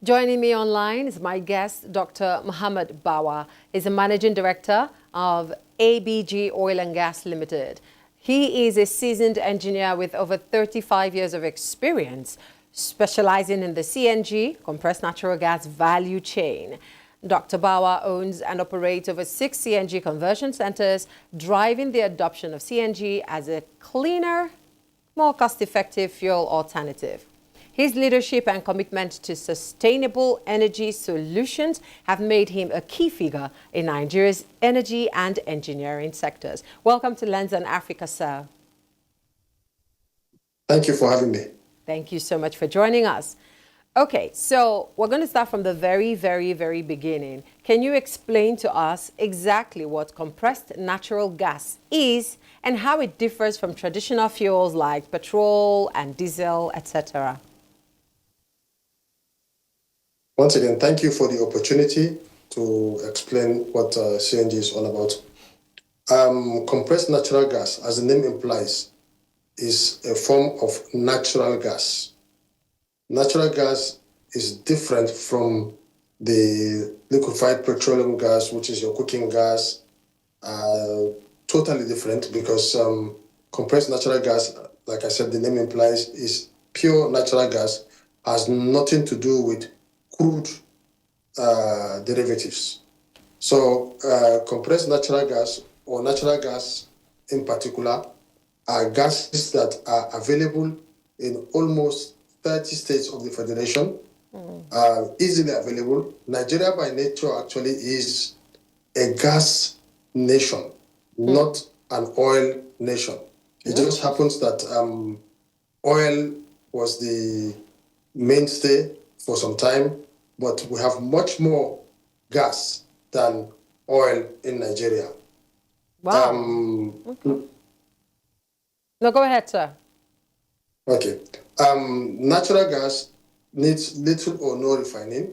Joining me online is my guest, Dr. Mohammed Bawa. He's the Managing Director of ABG Oil and Gas Limited. He is a seasoned engineer with over 35 years of experience, specializing in the CNG, compressed natural gas value chain. Dr. Bawa owns and operates over 6 CNG conversion centers, driving the adoption of CNG as a cleaner, more cost-effective fuel alternative. His leadership and commitment to sustainable energy solutions have made him a key figure in Nigeria's energy and engineering sectors. Welcome to Lens on Africa, sir. Thank you for having me. Thank you so much for joining us. Okay, so we're going to start from the very beginning. Can you explain to us exactly what compressed natural gas is and how it differs from traditional fuels like petrol and diesel, etc.? Once again, thank you for the opportunity to explain what CNG is all about. Compressed natural gas, as the name implies, is a form of natural gas. Natural gas is different from the liquefied petroleum gas, which is your cooking gas, totally different because compressed natural gas, like I said, the name implies, is pure natural gas, has nothing to do with crude derivatives. So compressed natural gas, or natural gas in particular, are gases that are available in almost 30 states of the Federation, easily available. Nigeria by nature actually is a gas nation, not an oil nation. It just happens that oil was the mainstay for some time, but we have much more gas than oil in Nigeria. Wow. Okay. No, go ahead, sir. Okay. Natural gas needs little or no refining.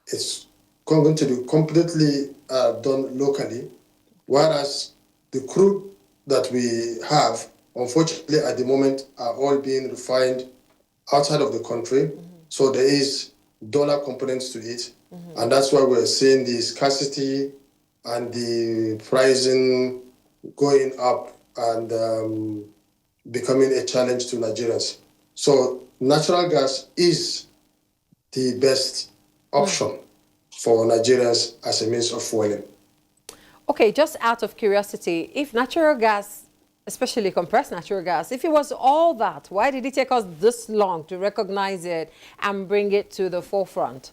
It's going to be completely done locally, whereas the crude that we have, unfortunately, at the moment, are all being refined outside of the country. So there is dollar components to it. And that's why we're seeing the scarcity and the pricing going up and becoming a challenge to Nigerians. So natural gas is the best option for Nigerians as a means of fueling. Okay, just out of curiosity, if natural gas, especially compressed natural gas, if it was all that, why did it take us this long to recognize it and bring it to the forefront?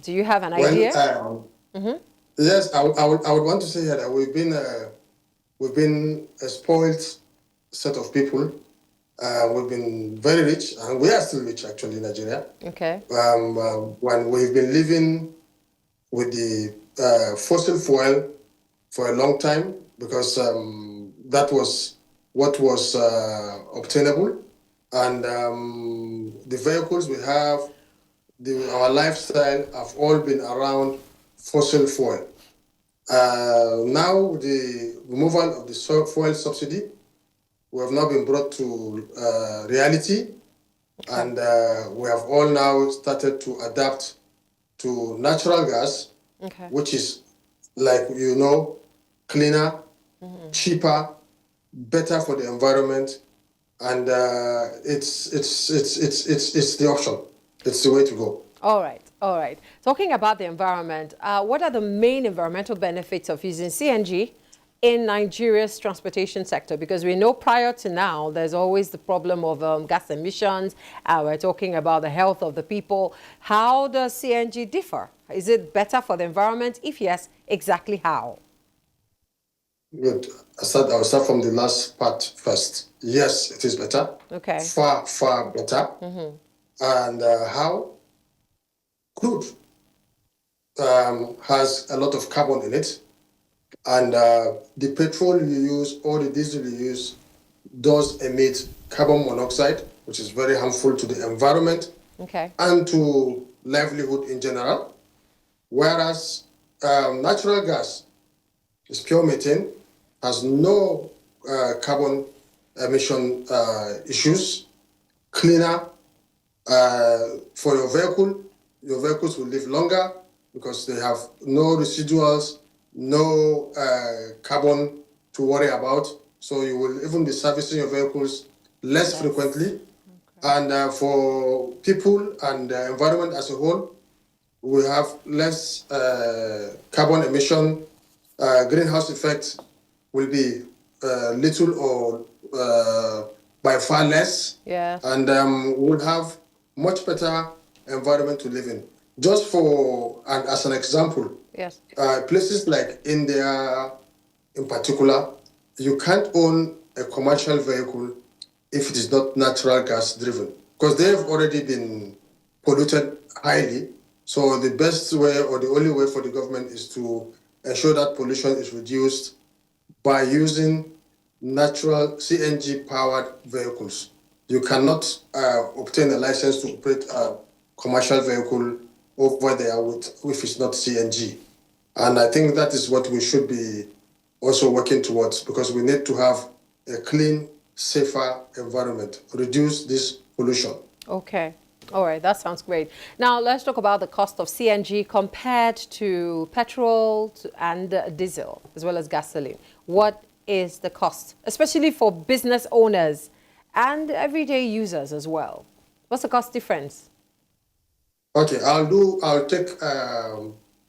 Do you have an idea? Yes, I would want to say that we've been a spoiled set of people. We've been very rich, and we are still rich actually in Nigeria. Okay. When we've been living with the fossil fuel for a long time, because that was what was obtainable, and the vehicles we have, our lifestyle have all been around fossil fuel. Now the removal of the fuel subsidy, we have now been brought to reality, and we have all now started to adapt to natural gas, which is, like you know, cleaner, cheaper, better for the environment, and it's the option. It's the way to go. All right, all right. Talking about the environment, what are the main environmental benefits of using CNG in Nigeria's transportation sector? Because we know prior to now, there's always the problem of gas emissions. We're talking about the health of the people. How does CNG differ? Is it better for the environment? If yes, exactly how? Good. I'll start from the last part first. Yes, it is better. Okay. Far better. And how? Crude has a lot of carbon in it. And the petrol you use or the diesel you use does emit carbon monoxide, which is very harmful to the environment and to livelihood in general. Whereas natural gas is pure methane, has no carbon emission issues, cleaner for your vehicle, your vehicles will live longer because they have no residuals, no carbon to worry about. So you will even be servicing your vehicles less frequently. And for people and the environment as a whole, we have less carbon emission. Greenhouse effect will be little or by far less. Yes. And we'll have much better environment to live in. Just for, and as an example, Yes. places like India in particular, you can't own a commercial vehicle if it is not natural gas driven, because they have already been polluted highly. So the best way or the only way for the government is to ensure that pollution is reduced by using natural CNG powered vehicles. You cannot obtain a license to operate a commercial vehicle over there if it's not CNG. And I think that is what we should be also working towards, because we need to have a clean, safer environment, reduce this pollution. Okay. All right, that sounds great. Now let's talk about the cost of CNG compared to petrol and diesel, as well as gasoline. What is the cost, especially for business owners and everyday users as well? What's the cost difference? Okay, I'll take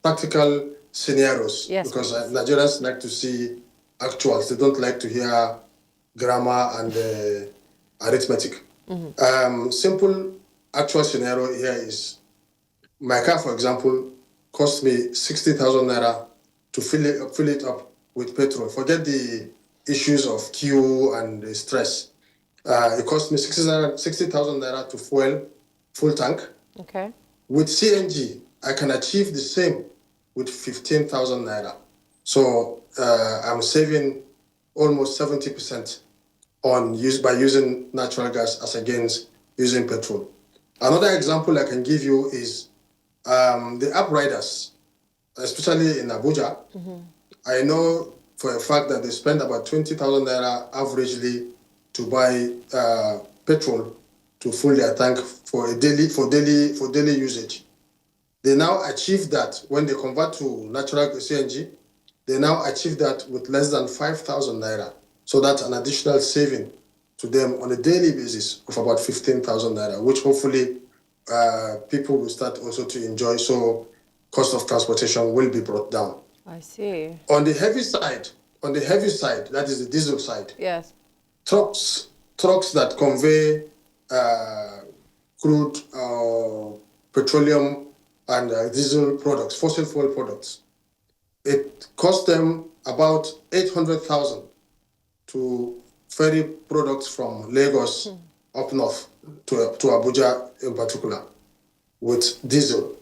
practical scenarios, Yes, because please. Nigerians like to see actuals. They don't like to hear grammar and arithmetic. Simple actual scenario here is my car, for example, cost me 60,000 naira to fill it up with petrol. Forget the issues of queue and the stress. It cost me 60,000 naira to full tank. Okay. With CNG, I can achieve the same with 15,000 naira. So I'm saving almost 70% by using natural gas as against using petrol. Another example I can give you is the app riders, especially in Abuja. I know for a fact that they spend about 20,000 naira averagely to buy petrol to fill their tank for daily usage. They now achieve that when they convert to natural CNG. They now achieve that with less than 5,000 naira. So that's an additional saving to them on a daily basis of about 15,000 naira, which hopefully people will start also to enjoy. So cost of transportation will be brought down. I see. On the heavy side, that is the diesel side. Yes. Trucks that convey crude, petroleum, and diesel products, fossil fuel products. It costs them about 800,000 to ferry products from Lagos up north to Abuja in particular with diesel.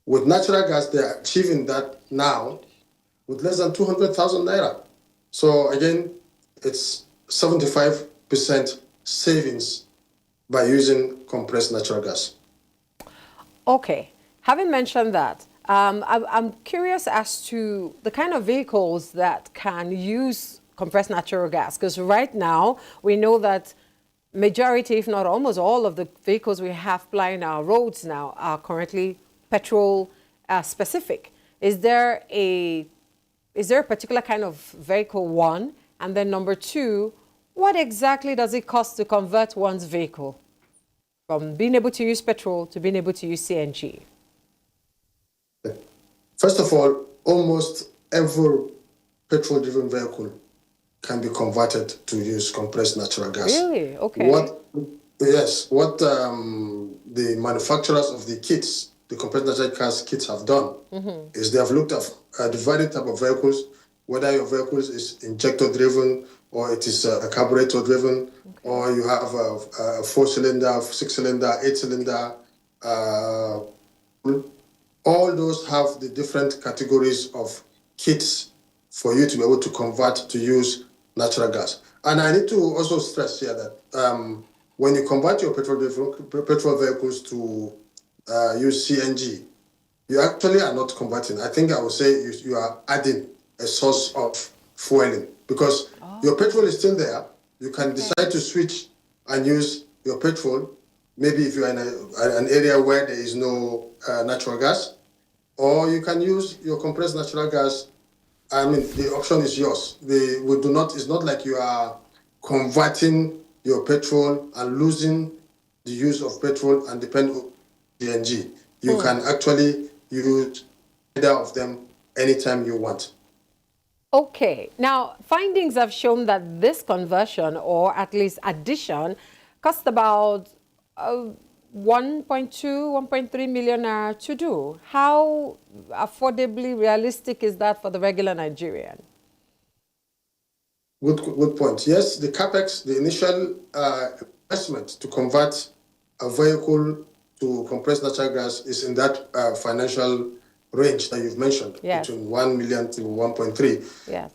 With natural gas, they're achieving that now with less than 200,000 naira. So again, it's 75% savings by using compressed natural gas. Okay. Having mentioned that, I'm curious as to the kind of vehicles that can use compressed natural gas, because right now we know that majority, if not almost all of the vehicles we have plying our roads now are currently petrol specific. Is there a particular kind of vehicle, one? And then number two, what exactly does it cost to convert one's vehicle from being able to use petrol to being able to use CNG? First of all, almost every petrol-driven vehicle can be converted to use compressed natural gas. Really? Okay. What the manufacturers of the kits, the compressed natural gas kits, have done is they have looked at the various type of vehicles, whether your vehicle is injector-driven or it is carburetor-driven, or you have a 4-cylinder, 6-cylinder, 8-cylinder. All those have the different categories of kits for you to be able to convert to use natural gas. And I need to also stress here that when you convert your petrol vehicles to use CNG, you actually are not converting. I think I would say you are adding a source of fueling, because your petrol is still there. You can decide to switch and use your petrol maybe if you're in an area where there is no natural gas, or you can use your compressed natural gas. I mean, the option is yours. We do not. It's not like you are converting your petrol and losing the use of petrol and depend on CNG. You can actually use either of them anytime you want. Okay. Now, findings have shown that this conversion, or at least addition, cost about 1.2, 1.3 million naira to do. How affordably realistic is that for the regular Nigerian? Good point. Yes, the capex, the initial investment to convert a vehicle to compressed natural gas is in that financial range that you've mentioned, Yes. between 1 million to 1.3. Yes.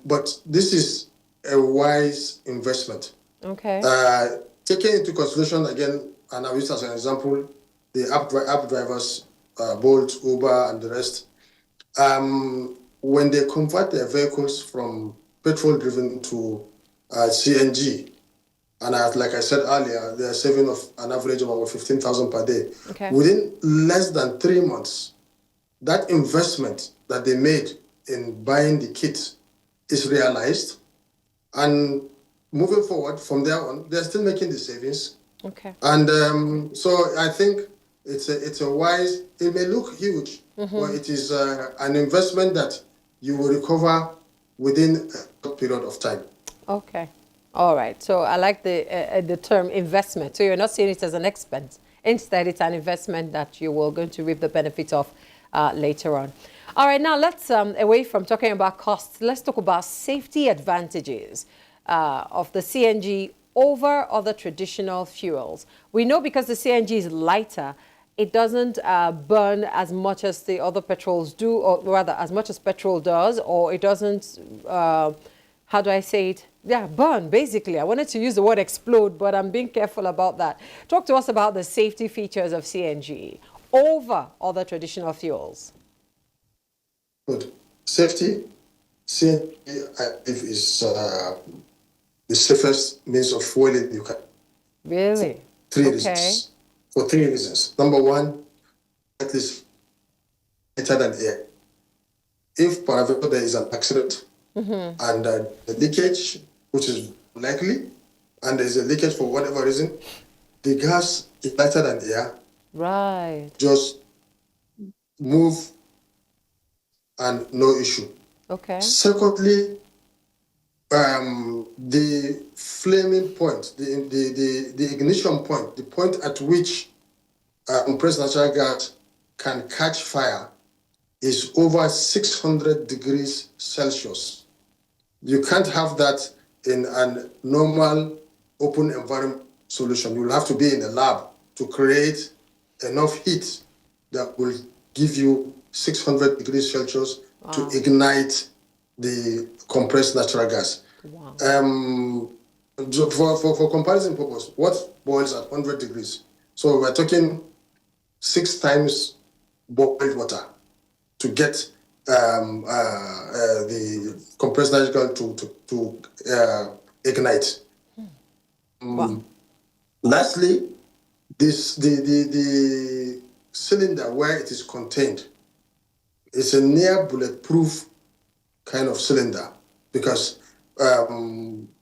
But this is a wise investment. Okay. Taking into consideration, again, and I'll use as an example, the app drivers, Bolt, Uber, and the rest, when they convert their vehicles from petrol-driven to CNG, and like I said earlier, they are saving of an average of about 15,000 per day. Okay. Within less than 3 months, that investment that they made in buying the kit is realized, and moving forward from there on, they're still making the savings. Okay. And so I think it's a wise. It may look huge, but it is an investment that you will recover within a period of time. Okay. All right. So I like the term investment. So you're not seeing it as an expense. Instead, it's an investment that you will going to reap the benefit of later on. All right. Now let's away from talking about costs. Let's talk about safety advantages of the CNG over other traditional fuels. We know because the CNG is lighter, it doesn't burn as much as the other petrols do, or rather as much as petrol does, or it doesn't, how do I say it? Yeah, burn, basically. I wanted to use the word explode, but I'm being careful about that. Talk to us about the safety features of CNG over other traditional fuels. Good. Safety, CNG, I believe, is the safest means of fueling you can. Really? Three reasons. For 3 reasons. Number one, at least better than air. If, for example, there is an accident and the leakage, which is likely, and there's a leakage for whatever reason, the gas is lighter than air. Right. Just move and no issue. Okay. Secondly, the flaming point, the ignition point, the point at which compressed natural gas can catch fire is over 600 degrees Celsius. You can't have that in a normal open environment solution. You'll have to be in a lab to create enough heat that will give you 600 degrees Celsius to ignite the compressed natural gas. Wow. For comparison purpose, what boils at 100 degrees? So we're talking 6 times boiled water to get the compressed natural gas to ignite. Wow. Lastly, the cylinder where it is contained is a near bulletproof kind of cylinder, because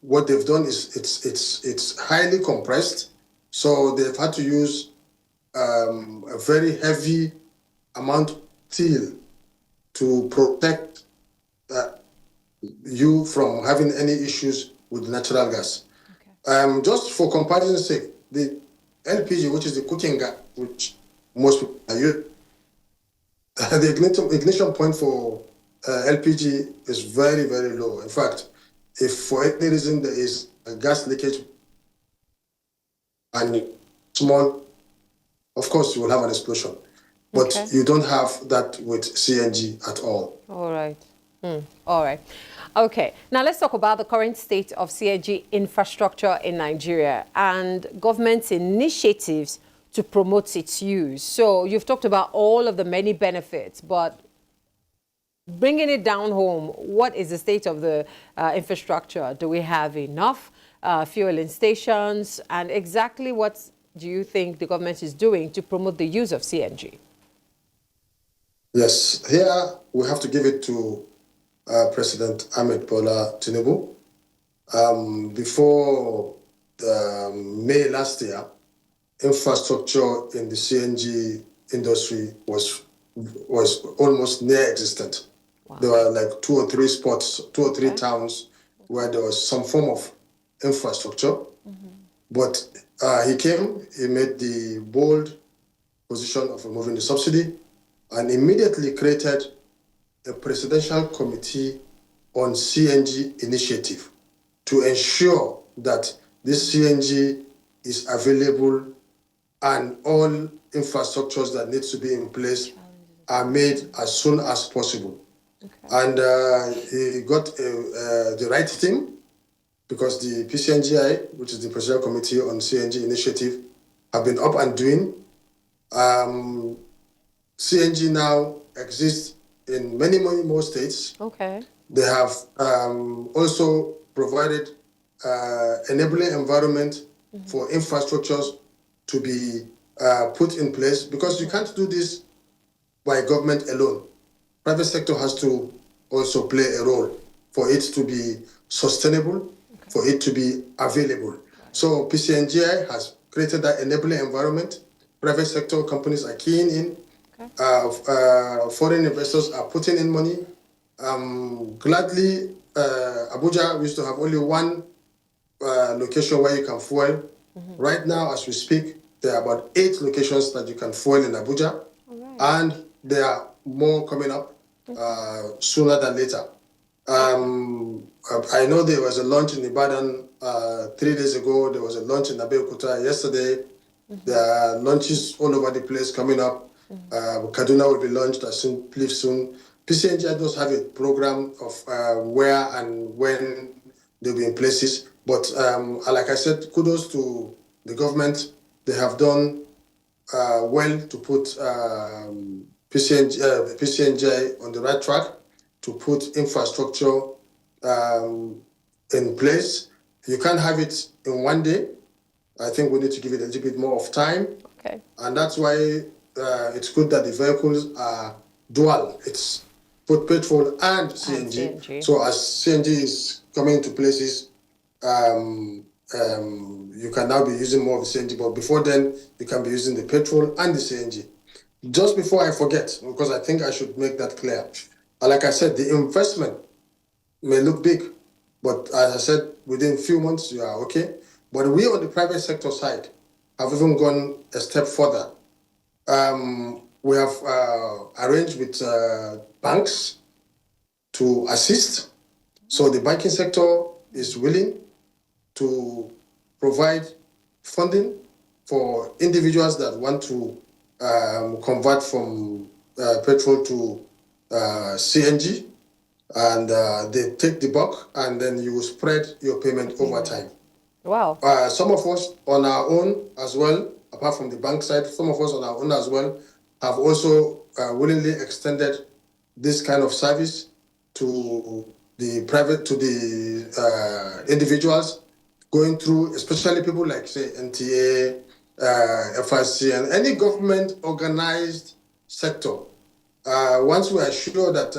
what they've done is it's highly compressed, so they've had to use a very heavy amount of steel to protect you from having any issues with natural gas. Okay. Just for comparison's sake, the LPG, which is the cooking gas, which most people are using, the ignition point for LPG is very, very low. In fact, if for any reason there is a gas leakage and small, of course you will have an explosion. But you don't have that with CNG at all. All right. All right. Okay. Now let's talk about the current state of CNG infrastructure in Nigeria and government's initiatives to promote its use. So you've talked about all of the many benefits, but bringing it down home, what is the state of the infrastructure? Do we have enough fueling stations? And exactly what's do you think the government is doing to promote the use of CNG? Yes, here we have to give it to President Ahmed Bola Tinubu. Before May last year, infrastructure in the CNG industry was almost near existent. Wow. There were like two or three spots, two or three Okay. towns where there was some form of infrastructure. But he came, he made the bold position of removing the subsidy and immediately created a presidential committee on CNG initiative to ensure that this CNG is available and all infrastructures that need to be in place are made as soon as possible. Okay. And he got the right team, because the PCNGI, which is the Presidential Committee on CNG Initiative, have been up and doing. CNG now exists in many more states. Okay. They have also provided enabling environment for infrastructures to be put in place, because you can't do this by government alone. Private sector has to also play a role for it to be sustainable, for it to be available. So PCNGI has created that enabling environment. Private sector companies are keying in. Foreign investors are putting in money. Gladly, Abuja used to have only one location where you can fuel. Right now, as we speak, there are about 8 locations that you can fuel in Abuja. And there are more coming up sooner than later. I know there was a launch in Ibadan 3 days ago. There was a launch in Abeokuta yesterday. There are launches all over the place coming up. Kaduna will be launched as soon, please soon. PCNG does have a program of where and when they'll be in places. But like I said, kudos to the government. They have done well to put PCNG on the right track, to put infrastructure in place. You can't have it in one day. I think we need to give it a little bit more of time. Okay. And that's why it's good that the vehicles are dual. It's both petrol and CNG. And CNG. So as CNG is coming into places, you can now be using more of the CNG. But before then, you can be using the petrol and the CNG. Just before I forget, because I think I should make that clear. Like I said, the investment may look big, but as I said, within a few months, you are okay. But we on the private sector side have even gone a step further. We have arranged with banks to assist. So the banking sector is willing to provide funding for individuals that want to convert from petrol to CNG, and they take the bulk, and then you will spread your payment over time. Wow. Some of us on our own as well, apart from the bank side, some of us on our own as well have also willingly extended this kind of service to the individuals going through, especially people like, say, NTA, FRC, and any government organized sector. Once we are sure that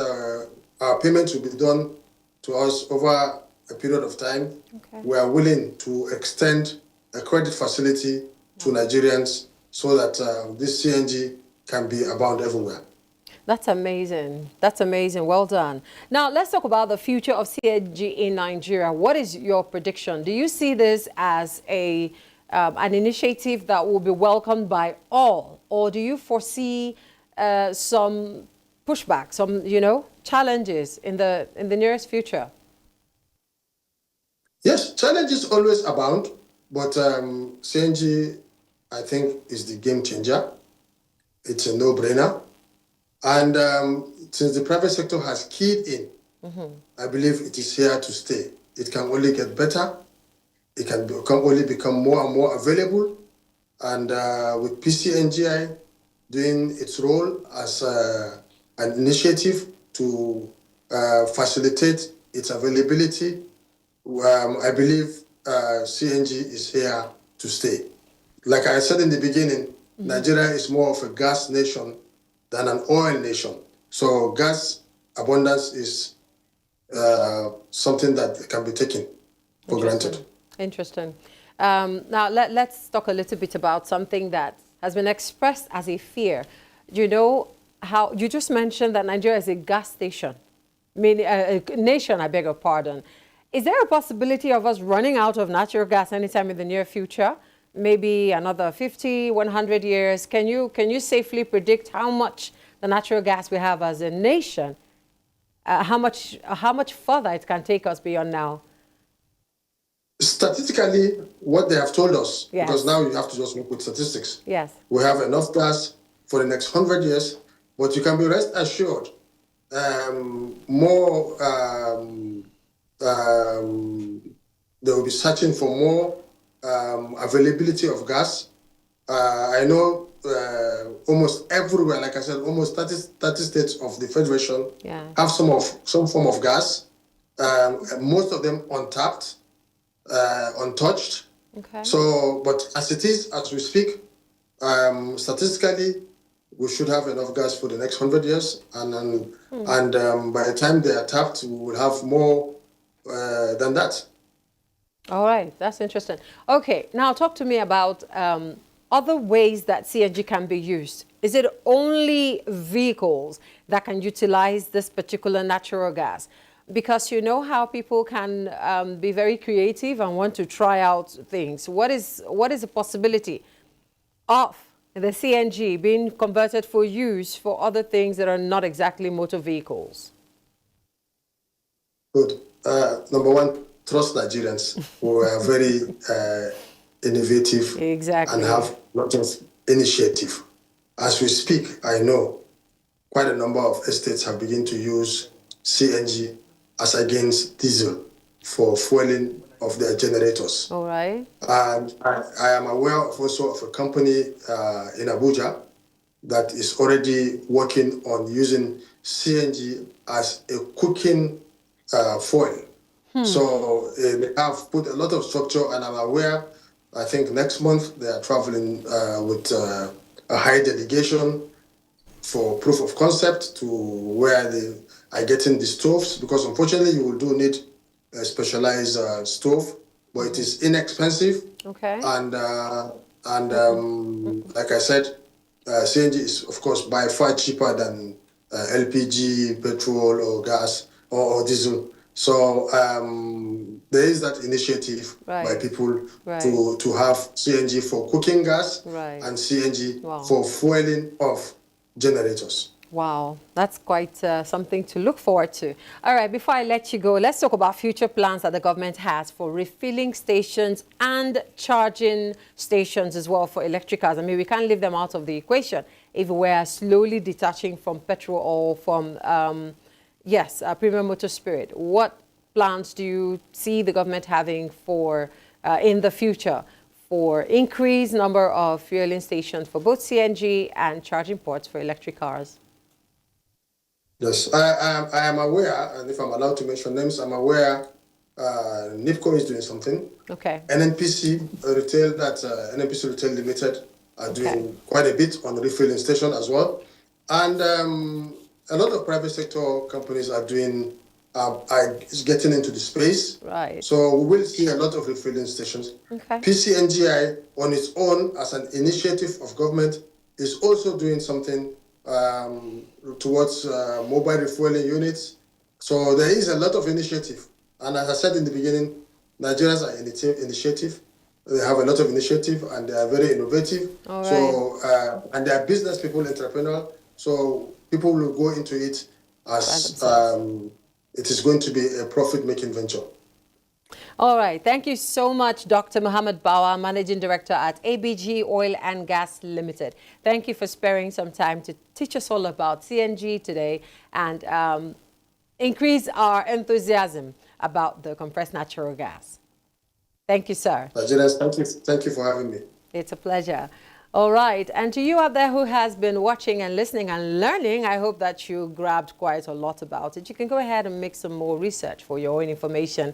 our payments will be done to us over a period of time, we are willing to extend a credit facility to Nigerians so that this CNG can be abound everywhere. That's amazing. That's amazing. Well done. Now, let's talk about the future of CNG in Nigeria. What is your prediction? Do you see this as an initiative that will be welcomed by all, or do you foresee some pushback, some challenges in the nearest future? Yes, challenges always abound, but CNG, I think, is the game changer. It's a no-brainer. And since the private sector has keyed in, I believe it is here to stay. It can only get better. It can only become more and more available. And with PCNGI doing its role as an initiative to facilitate its availability, I believe CNG is here to stay. like I said in the beginning, Nigeria is more of a gas nation than an oil nation. So gas abundance is something that can be taken for granted. Interesting. Now, let's talk a little bit about something that has been expressed as a fear. You know how you just mentioned that Nigeria is a gas station, meaning a nation, I beg your pardon. Is there a possibility of us running out of natural gas anytime in the near future? Maybe another 50, 100 years? Can you safely predict how much the natural gas we have as a nation, how much further it can take us beyond now? Statistically, what they have told us, Yes. because now you have to just work with statistics. Yes. We have enough gas for the next 100 years, but you can be rest assured they will be searching for more availability of gas. I know almost everywhere, like I said, almost 30 states of the Federation have some form of gas. Most of them untapped, untouched. Okay. So, but as it is, as we speak, statistically, we should have enough gas for the next 100 years, and by the time they are tapped, we will have more than that. All right, that's interesting. Okay, now talk to me about other ways that CNG can be used. Is it only vehicles that can utilize this particular natural gas? Because you know how people can be very creative and want to try out things. What is the possibility of the CNG being converted for use for other things that are not exactly motor vehicles? Good. Number one, trust Nigerians who are very innovative and have a lot of initiative. As we speak, I know quite a number of estates have begun to use CNG as against diesel for fueling of their generators. All right. And I am aware of also of a company in Abuja that is already working on using CNG as a cooking fuel. So they have put a lot of structure, and I'm aware, I think next month they are traveling with a high delegation for proof of concept to where they are getting the stoves, because unfortunately you will do need a specialized stove, but it is inexpensive. Okay. And like I said, CNG is of course by far cheaper than LPG, petrol, or gas or diesel. So there is that initiative by people to have CNG for cooking gas and CNG for fueling of generators. Wow, that's quite something to look forward to. All right, before I let you go, let's talk about future plans that the government has for refilling stations and charging stations as well for electric cars. I mean, we can't leave them out of the equation if we're slowly detaching from petrol or from, premium motor spirit. What plans do you see the government having for in the future for increased number of fueling stations for both CNG and charging ports for electric cars? Yes, I am aware, and if I'm allowed to mention names, I'm aware NIPCO is doing something. Okay. NNPC NNPC Retail Limited are doing quite a bit on the refilling station as well. And a lot of private sector companies are doing, is getting into the space. Right. So we will see a lot of refilling stations. Okay. PCNGI on its own as an initiative of government is also doing something towards mobile refueling units. So there is a lot of initiative. And as I said in the beginning, Nigerians are initiative. They have a lot of initiative and they are very innovative. All right. So, and they are business people, entrepreneurial. So people will go into it as it is going to be a profit-making venture. All right. Thank you so much, Dr. Mohammed Bawa, Managing Director at ABG Oil and Gas Limited. Thank you for sparing some time to teach us all about CNG today and increase our enthusiasm about the compressed natural gas. Thank you, sir. Nigerians, thank you for having me. It's a pleasure. All right. And to you out there who has been watching and listening and learning, I hope that you grabbed quite a lot about it. You can go ahead and make some more research for your own information.